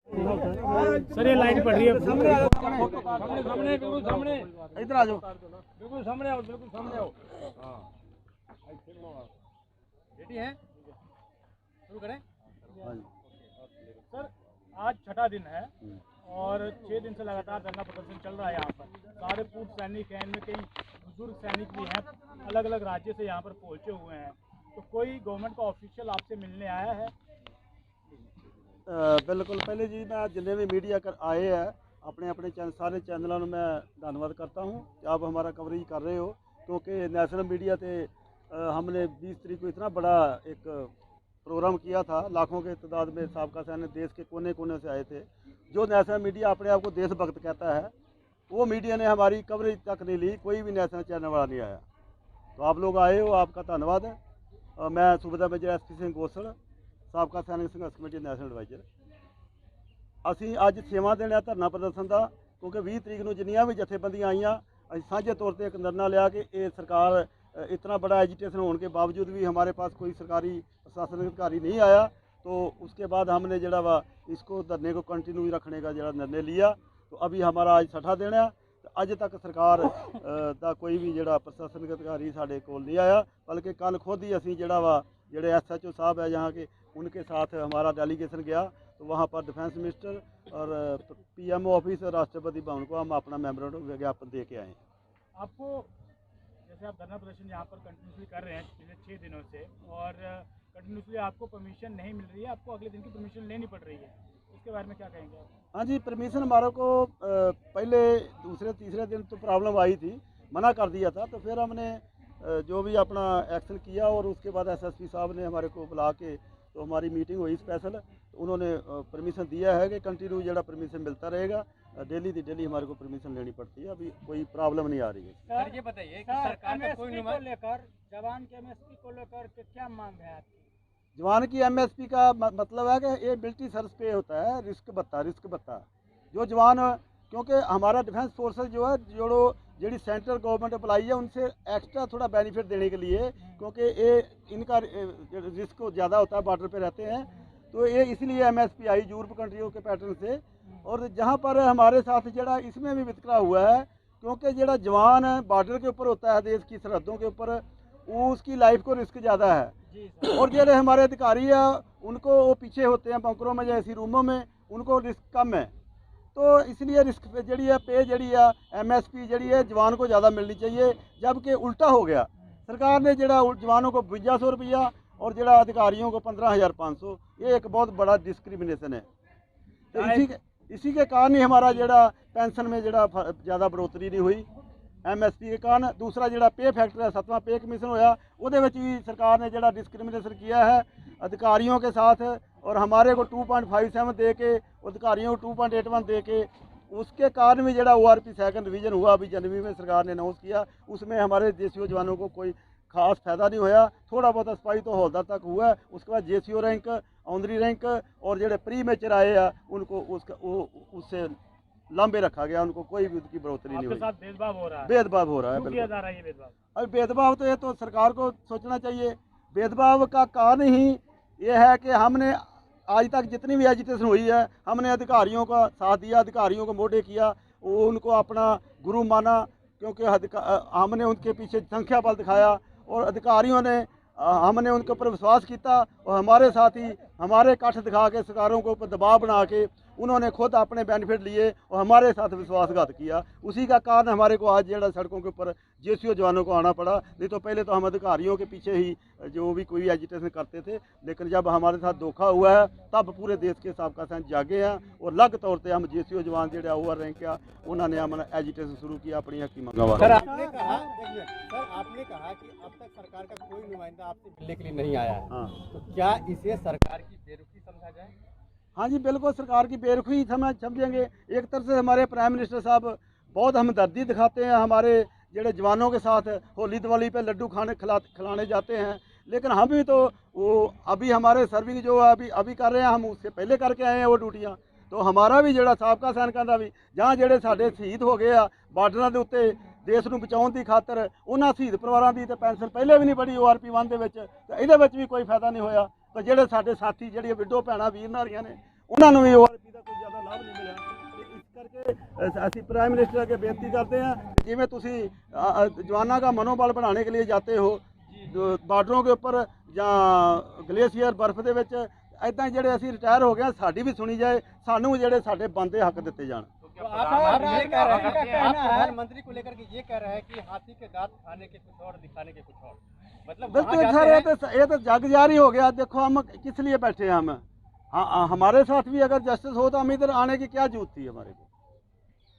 Sir ये line पड़ रही है सामने बिल्कुल सामने इधर आ जाओ, बिल्कुल सामने आओ, बिल्कुल सामने आओ। रेडी है, शुरू करें। सर आज छठा दिन है और 6 दिन से लगातार धरना प्रदर्शन चल रहा है। यहाँ पर सारे पूर्व सैनिक हैं, इनमें कई बुजुर्ग सैनिक भी हैं, अलग अलग राज्य से यहाँ पर पहुँचे हुए हैं। तो कोई गवर्नमेंट का ऑफिशियल आपसे मिलने आया है? बिल्कुल। पहले जी मैं जिन्हें भी मीडिया कर आए हैं अपने अपने सारे चैनलों में मैं धन्यवाद करता हूँ कि आप हमारा कवरेज कर रहे हो, क्योंकि नेशनल मीडिया पे हमने 20 तारीख को इतना बड़ा एक प्रोग्राम किया था, लाखों के तादाद में साबका सैनिक देश के कोने कोने से आए थे। जो नेशनल मीडिया अपने आप को देशभक्त कहता है वो मीडिया ने हमारी कवरेज तक नहीं ली, कोई भी नेशनल चैनल वाला नहीं आया। तो आप लोग आए हो, आपका धन्यवाद है। मैं सूबेदार मेजर SP ਸਿੰਘ ਗੋਸਲ ਸਾਬਕਾ ਸੈਨਿਕ ਸੰਘਰਸ਼ ਕਮੇਟੀ ਨੈਸ਼ਨਲ ਐਡਵਾਈਜ਼ਰ। ਅਸੀਂ ਅੱਜ 6ਵਾਂ ਦਿਨ ਹੈ ਧਰਨਾ ਪ੍ਰਦਰਸ਼ਨ ਦਾ, ਕਿਉਂਕਿ 20 ਤਰੀਕ ਨੂੰ ਜਿੰਨੀਆਂ ਵੀ ਜਥੇਬੰਦੀਆਂ ਆਈਆਂ ਅਸੀਂ ਸਾਂਝੇ ਤੌਰ ਤੇ ਇੱਕ ਨਿਰਣਾ ਲਿਆ कि ये सरकार इतना बड़ा एजिटेशन होने के बावजूद भी हमारे पास कोई सरकारी प्रशासनिक अधिकारी नहीं आया। तो उसके बाद हमने जरा वा इसको धरने को कंटिन्यू रखने का जरा निर्णय लिया। तो अभी हमारा आज 6ठा दिन है। अज तक सरकार का कोई भी जरा प्रशासनिक अधिकारी साढ़े को नहीं आया, बल्कि कल खुद ही असी जरा वा जोड़े SHO साहब है यहाँ के उनके साथ हमारा डेलीगेशन गया। तो वहाँ पर डिफेंस मिनिस्टर और PMO ऑफिस और राष्ट्रपति भवन को हम अपना मेमोरेंडम विज्ञापन दे के आए। आपको जैसे आप धरना प्रदर्शन यहाँ पर कंटिन्यूसली कर रहे हैं पिछले 6 दिनों से और कंटिन्यूसली आपको परमिशन नहीं मिल रही है, आपको अगले दिन की परमिशन लेनी पड़ रही है, इसके बारे में क्या कहेंगे आप? हाँ जी, परमिशन हमारे को पहले दूसरे तीसरे दिन तो प्रॉब्लम आई थी, मना कर दिया था। तो फिर हमने जो भी अपना एक्शन किया और उसके बाद SSP साहब ने हमारे को बुला के तो हमारी मीटिंग हुई स्पेशल। तो उन्होंने परमिशन दिया है कि कंटिन्यू जरा परमिशन मिलता रहेगा, डेली हमारे को परमिशन लेनी पड़ती है। अभी कोई प्रॉब्लम नहीं आ रही है। सर ये बताइए कि सरकार का कोई को लेकर जवान के MSP को लेकर क्या मांग है आपकी? जवान की MSP का मतलब है कि ये मिलिट्री सर्विस पे होता है रिस्क भत्ता जो जवान, क्योंकि हमारा डिफेंस फोर्सेस जो है जी सेंट्रल गवर्नमेंट अप्लाई है उनसे एक्स्ट्रा थोड़ा बेनिफिट देने के लिए, क्योंकि ये इनका रिस्क ज़्यादा होता है, बॉर्डर पे रहते हैं। तो ये इसलिए MSP आई यूरोप कंट्रियों के पैटर्न से। और जहाँ पर हमारे साथ जरा इसमें भी वितकरा हुआ है, क्योंकि जरा जवान बॉर्डर के ऊपर होता है, देश की सरहदों के ऊपर, उसकी लाइफ को रिस्क ज़्यादा है। और जो हमारे अधिकारी है उनको वो पीछे होते हैं बंकरों में या ऐसी रूमों में, उनको रिस्क कम है। तो इसलिए रिस्क जी है पे जी है MSP जी है जवान को ज़्यादा मिलनी चाहिए, जबकि उल्टा हो गया। सरकार ने जरा जवानों को 5200 रुपया और जरा अधिकारियों को 15,500, ये एक बहुत बड़ा डिस्क्रिमिनेशन है। तो इसी के कारण ही हमारा जरा पेंशन में जरा ज़्यादा बढ़ोतरी नहीं हुई MSP के कारण। दूसरा जरा पे फैक्टर है, 7वां पे कमीशन होया, उहदे विच भी सरकार ने जरा डिस्क्रिमिनेशन किया है अधिकारियों के साथ। और हमारे को 2.57 दे के अधिकारियों को 2.81 दे के, उसके कारण भी जरा ORP सेकंड रिवीजन हुआ अभी जनवरी में सरकार ने अनाउंस किया। उसमें हमारे JCO जवानों को कोई खास फायदा नहीं होया, थोड़ा बहुत सिपाही तो हौलदार तक हुआ है। उसके बाद JCO रैंक, ऑनरी रैंक और जो प्री मेचर आए हैं उनको उससे लंबे रखा गया, उनको कोई भी उसकी बढ़ोतरी नहीं हुई। भेदभाव हो रहा है, भेदभाव हो रहा है। किया जा रहा है ये भेदभाव? अभी भेदभाव तो ये तो सरकार को सोचना चाहिए। भेदभाव का कारण ही ये है कि हमने आज तक जितनी भी एजुटेशन हुई है हमने अधिकारियों का साथ दिया, अधिकारियों को मोटे किया, वो उनको अपना गुरु माना, क्योंकि हमने उनके पीछे संख्या बल दिखाया और अधिकारियों ने हमने उनके ऊपर विश्वास किया और हमारे साथ ही हमारे कठ दिखा के सरकारों के ऊपर दबाव बना के उन्होंने खुद अपने बेनिफिट लिए और हमारे साथ विश्वासघात किया। उसी का कारण हमारे को आज जरा सड़कों के ऊपर JCO जवानों को आना पड़ा। नहीं तो पहले तो हम अधिकारियों के पीछे ही जो भी कोई एजिटेशन करते थे, लेकिन जब हमारे साथ धोखा हुआ है तब पूरे देश के साबका सैनिक जागे हैं और अलग तौर पर हम JCO जवान जो ओवर रैंक किया उन्होंने हमने एजिटेशन शुरू किया अपनी हक की मंगा। सर आपने कहा कि अब तक सरकार का कोई नुमाइंदा आपसे मिलने के लिए नहीं आया है। हाँ, तो क्या इसे सरकार की बेरुखी समझा जाए? हाँ जी, बिल्कुल सरकार की बेरुखी समझेंगे। एक तरफ से हमारे प्राइम मिनिस्टर साहब बहुत हमदर्दी दिखाते हैं हमारे जोड़े जवानों के साथ, होली दिवाली पे लड्डू खिलाने जाते हैं, लेकिन हम भी तो वो अभी हमारे सर्विंग जो है अभी कर रहे हैं, हम उससे पहले करके आए हैं वो ड्यूटियाँ। तो हमारा भी जोड़ा साबका सैनिकों का भी जहाँ जोड़े साढ़े शहीद हो गए आ बार्डर के उत्ते देश ਨੂੰ बचाने की खातर उन्होंने शहीद परिवारों की तो पेंशन पहले भी नहीं बढ़ी ORP 1 ਦੇ ਵਿੱਚ, तो ये भी कोई फायदा नहीं होया। तो जोड़े साढ़े साथी जी विडो भैन वीर नारियां ने उन्होंने भी ORP का कोई ਅਸੀਂ ਪ੍ਰਾइम मिनिस्टर अगे बेनती करते हैं जिमें तुसी जवानों का मनोबल बढ़ाने के लिए जाते हो बार्डरों के उपर ਜਾਂ ਗਲੇਸ਼ੀਅਰ ਬਰਫ਼ ਦੇ ਵਿੱਚ ਇਦਾਂ ਜਿਹੜੇ ਅਸੀਂ ਰਿਟਾਇਰ ਹੋ ਗਏ ਸਾਡੀ ਵੀ ਸੁਣੀ ਜਾਏ ਸਾਨੂੰ ਜਿਹੜੇ ਸਾਡੇ ਬੰਦੇ ਹੱਕ ਦਿੱਤੇ ਜਾਣ। तो आप ये कह रहे हैं आप प्रधानमंत्री को लेकर के ये कह रहे हैं कि हाथी के दांत खाने के कुछ और दिखाने के कुछ और, मतलब बिल्कुल सर ये तो जग जारी हो गया। देखो हम किस लिए बैठे हैं हम, हाँ हमारे साथ भी अगर जस्टिस हो तो हम इधर आने की क्या जरूरत थी हमारे को।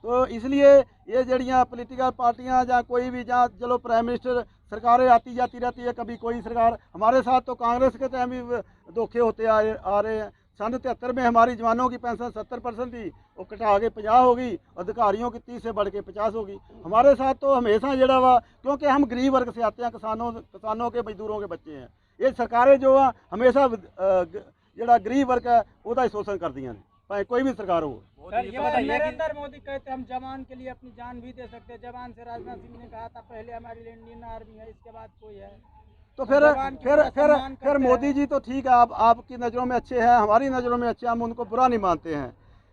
तो इसलिए ये जड़ियाँ पोलिटिकल पार्टियाँ या कोई भी जहाँ चलो प्राइम मिनिस्टर सरकारें आती जाती रहती है, कभी कोई सरकार, हमारे साथ तो कांग्रेस के टाइम भी धोखे होते आ रहे हैं। सन 73 में हमारी जवानों की पेंशन 70% थी, वो कटा के 50 होगी, अधिकारियों की 30 से बढ़ के 50 होगी। हमारे साथ तो हमेशा जड़ा हुआ, क्योंकि हम गरीब वर्ग से आते हैं, किसानों के मजदूरों के बच्चे हैं। ये सरकारें जो है हमेशा जड़ा गरीब वर्ग है वह शोषण कर दिया, चाहे कोई भी सरकार हो। नरेंद्र मोदी कहते हैं हम जवान के लिए अपनी जान भी दे सकते हैं। जवान से राजनाथ सिंह ने कहा था पहले हमारी इंडियन आर्मी है, इसके बाद कोई है। तो फिर मोदी जी तो ठीक है, आपकी नज़रों में अच्छे हैं, हमारी नज़रों में अच्छे, हम उनको बुरा नहीं मानते हैं।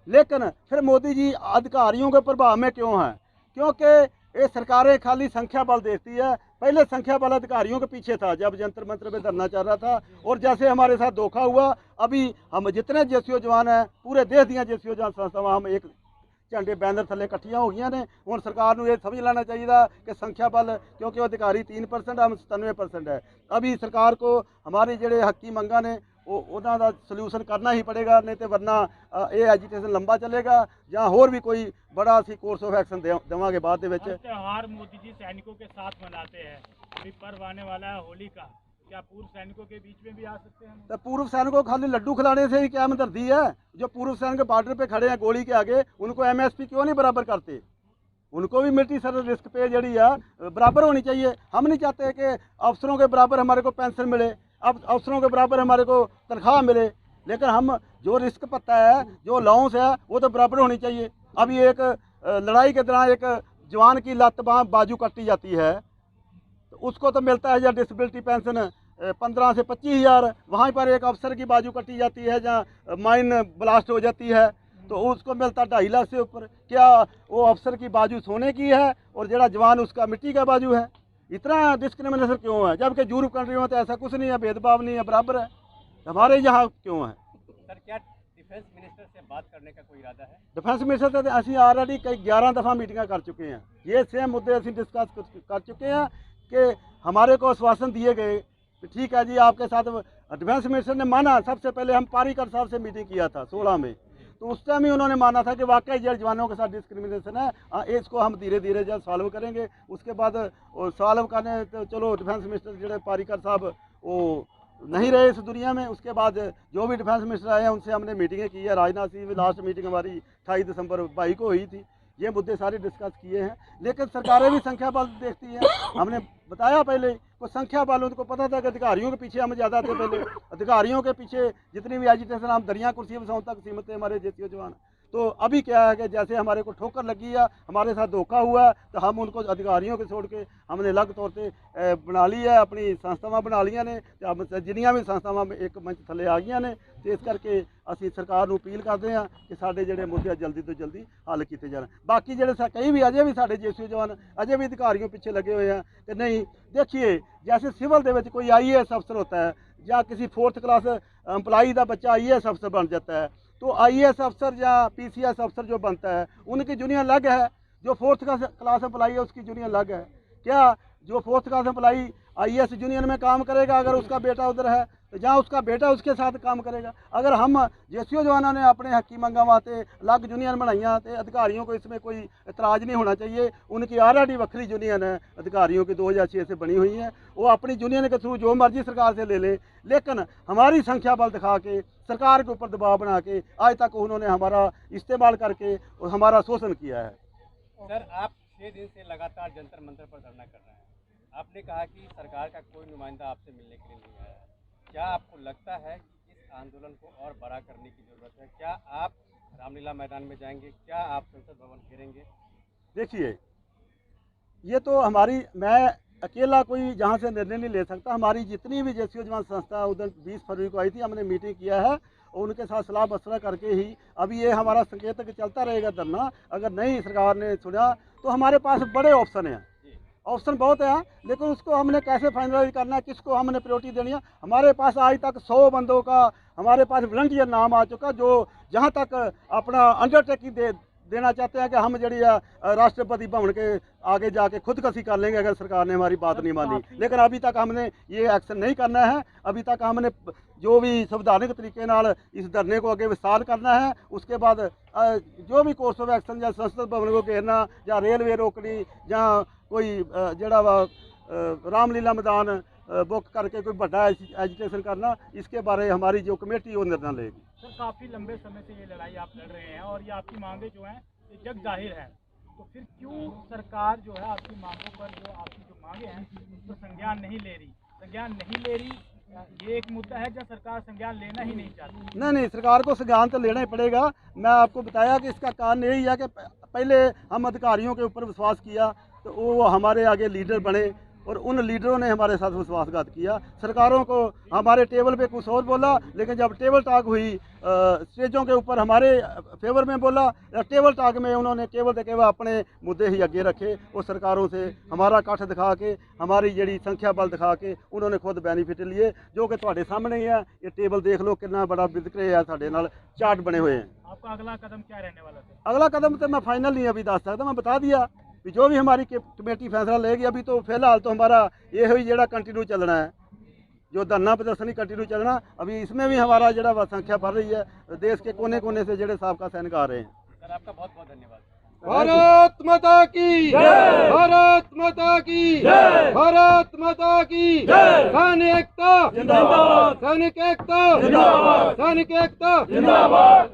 लेकिन फिर मोदी जी अधिकारियों के प्रभाव में क्यों हैं? क्योंकि ये सरकारें खाली संख्या बल देखती है। पहले संख्या बल अधिकारियों के पीछे था जब जंतर मंत्र में धरना चल रहा था, और जैसे हमारे साथ धोखा हुआ, अभी हम जितने जेसीओ जवान हैं पूरे देश दियाँ जेसीओ जवान संस्थावां हम एक झंडे बैनर थले इकट्ठियां हो गई ने। हुण सरकार को यह समझ लेना चाहिए कि संख्या बल, क्योंकि अधिकारी 3% हम 97% है। अभी सरकार को हमारी जेडे हकी मंगा ने उन्हां दा सल्यूशन करना ही पड़ेगा, नहीं तो वरना ये एजिटेशन लंबा चलेगा या होर भी कोई बड़ा असी कोर्स ऑफ एक्शन देवांगे बाद दे विच। त्योहार मोदी जी सैनिकों के साथ मनाते हैं, अभी पर्व आने वाला है होली का, क्या पूर्व सैनिकों के बीच में भी आ सकते हैं? तो पूर्व सैनिकों को खाली लड्डू खिलाने से ही क्या हमदर्दी है? जो पूर्व सैनिक बॉर्डर पे खड़े हैं गोली के आगे, उनको MSP क्यों नहीं बराबर करते? उनको भी मिलिट्री सर्विस रिस्क पे जड़ी है बराबर होनी चाहिए। हम नहीं चाहते कि अफसरों के बराबर हमारे को पेंशन मिले, अब अफसरों के बराबर हमारे को तनख्वाह मिले, लेकिन हम जो रिस्क पता है, जो अलाउंस है, वो तो बराबर होनी चाहिए। अभी एक लड़ाई के दौरान एक जवान की लत बाजू कटी जाती है, तो उसको तो मिलता है या डिसेबिलिटी पेंशन 15 से 25 हज़ार। वहाँ पर एक अफसर की बाजू कटी जाती है, जहाँ माइन ब्लास्ट हो जाती है, तो उसको मिलता 2.5 लाख से ऊपर। क्या वो अफसर की बाजू सोने की है और जरा जवान उसका मिट्टी का बाजू है? इतना डिस्क्रिमिनेशन क्यों है? जबकि यूरोप कंट्रियों में तो ऐसा कुछ नहीं है, भेदभाव नहीं है, बराबर है। हमारे यहाँ क्यों है? सर क्या डिफेंस मिनिस्टर से बात करने का कोई इरादा है? डिफेंस मिनिस्टर से असी ऑलरेडी कई 11 दफ़ा मीटिंग कर चुके हैं। ये सेम मुद्दे असी डिस्कस कर चुके हैं कि हमारे को आश्वासन दिए गए कि ठीक है जी आपके साथ। डिफेंस मिनिस्टर ने माना, सबसे पहले हम पारीकर साहब से मीटिंग किया था 16 में, तो उस टाइम ही उन्होंने माना था कि वाकई जड़ जवानों के साथ डिस्क्रिमिनेशन है, इसको हम धीरे धीरे जब सॉल्व करेंगे। उसके बाद सॉल्व करने तो चलो डिफेंस मिनिस्टर जड़े पारीकर साहब वो नहीं रहे इस दुनिया में, उसके बाद जो भी डिफेंस मिनिस्टर आए हैं उनसे हमने मीटिंगें की है। राजनाथ सिंह भी लास्ट मीटिंग हमारी 28 दिसंबर 22 को हुई थी। ये मुद्दे सारे डिस्कस किए हैं, लेकिन सरकारें भी संख्या बल देखती हैं। हमने बताया पहले को संख्या बल, उनको पता था कि अधिकारियों के पीछे हम ज़्यादा थे। पहले अधिकारियों के पीछे जितनी भी एजिटेशन हम दरिया कुर्सी बसाओं तक सीमित थे हमारे जेसीओ जवान। तो अभी क्या है कि जैसे हमारे को ठोकर लगी है, हमारे साथ धोखा हुआ है, तो हम उनको अधिकारियों के छोड़ के हमने अलग तौर पर बना ली है, अपनी संस्थावां बना लिया ने। जिन्नियां भी संस्थावां एक मंच थले आ गई ने, तो इस करके असी सरकार को अपील करते हैं कि साढ़े जोड़े मुद्दे जल्दी तो जल्दी हल किए जाए। बाकी जोड़े कई भी अजे भी साढ़े जेसीओ जवान अजे भी अधिकारियों पीछे लगे हुए हैं कि नहीं। देखिए जैसे सिविल दे कोई IAS अफसर होता है या किसी 4th क्लास एम्प्लॉई का बच्चा IAS अफसर बन जाता है, तो IAS अफसर या PCS अफसर जो बनता है उनकी यूनियन अलग है, जो 4th क्लास एम्प्लॉई है उसकी यूनियन अलग है। क्या जो 4th class employee IAS union में काम करेगा, अगर उसका बेटा उधर है तो जहाँ उसका बेटा उसके साथ काम करेगा। अगर हम जेसीओ जवानों ने अपने हकी मंगा वास्ते अलग यूनियन बनाइया, तो अधिकारियों को इसमें कोई इतराज़ नहीं होना चाहिए। उनकी ऑलरेडी वक्री यूनियन है अधिकारियों की 2006 से बनी हुई है, वो अपनी यूनियन के थ्रू जो मर्जी सरकार से ले ले, लेकिन हमारी संख्या बल दिखा के सरकार के ऊपर दबाव बना के आज तक उन्होंने हमारा इस्तेमाल करके और हमारा शोषण किया है। सर आप 6 दिन से लगातार जंतर मंतर पर धरना कर रहे हैं। आपने कहा कि सरकार का कोई नुमाइंदा आपसे मिलने के लिए नहीं आया है। क्या आपको लगता है कि इस आंदोलन को और बड़ा करने की ज़रूरत है? क्या आप रामलीला मैदान में जाएंगे? क्या आप संसद भवन घेरेंगे? देखिए ये तो मैं अकेला कोई जहाँ से निर्णय नहीं ले सकता। हमारी जितनी भी जेसीओ जवान संस्था उधर 20 फरवरी को आई थी, हमने मीटिंग किया है और उनके साथ सलाह मशवरा करके ही अभी ये हमारा संकेतक चलता रहेगा धरना। अगर नहीं सरकार ने सुना तो हमारे पास बड़े ऑप्शन हैं, ऑप्शन बहुत है, लेकिन उसको हमने कैसे फाइनलाइज करना है, किसको हमने प्रायोरिटी देनी है। हमारे पास आज तक 100 बंदों का हमारे पास वॉलंटियर नाम आ चुका, जो जहाँ तक अपना अंडरटेकिंग देना चाहते हैं कि हम जड़ी राष्ट्रपति भवन के आगे जाके खुदकशी कर लेंगे अगर सरकार ने हमारी बात नहीं मानी। लेकिन अभी तक हमने ये एक्शन नहीं करना है। अभी तक हमने जो भी संवैधानिक तरीके नाल इस धरने को आगे विस्तार करना है। उसके बाद जो भी कोर्स ऑफ एक्शन या संसद भवन को घेरना या रेलवे रोकनी या कोई जड़ा वा रामलीला मैदान बुक करके कोई बड़ा एजुकेशन करना, इसके बारे हमारी जो कमेटी वो निर्णय लेगी। सर काफ़ी लंबे समय से ये लड़ाई आप लड़ रहे हैं और ये आपकी मांगे जो हैं ये जग जाहिर है, तो फिर क्यों सरकार जो है आपकी मांगों पर जो आपकी जो मांगे हैं तो संज्ञान नहीं ले रही? ये एक मुद्दा है जब सरकार संज्ञान लेना ही नहीं चाहती। नहीं, सरकार को संज्ञान तो लेना ही पड़ेगा। मैं आपको बताया कि इसका कारण यही है कि पहले हम अधिकारियों के ऊपर विश्वास किया तो वो हमारे आगे लीडर बने और उन लीडरों ने हमारे साथ विश्वासघात किया। सरकारों को हमारे टेबल पे कुछ और बोला, लेकिन जब टेबल टॉक हुई स्टेजों के ऊपर हमारे फेवर में बोला, टेबल टॉक में उन्होंने केवल तो केवल अपने मुद्दे ही आगे रखे और सरकारों से हमारा कठ दिखा के, हमारी जड़ी संख्या बल दिखा के उन्होंने खुद बेनीफिट लिए, जो कि तुम्हारे सामने ही है। ये टेबल देख लो कितना बड़ा वितकरे है, साढ़े नाल चार्ट बने हुए हैं। आपका अगला कदम क्या रहने वाला है? अगला कदम तो मैं फाइनल नहीं अभी दस सकता, मैं बता दिया कि जो भी हमारी कमेटी फैसला लेगी। अभी तो फिलहाल तो हमारा ये ही जड़ा कंटिन्यू चलना है, जो धरना प्रदर्शन ही कंटिन्यू चलना। अभी इसमें भी हमारा जड़ा संख्या बढ़ रही है, देश के कोने कोने से जड़े साहब का सैनिक आ रहे हैं। सर आपका बहुत बहुत धन्यवाद। भारत माता की जय, भारत माता की जय, भारत माता की जय। सैनिक एकता जिंदाबाद, सैनिक एकता जिंदाबाद, सैनिक एकता जिंदाबाद।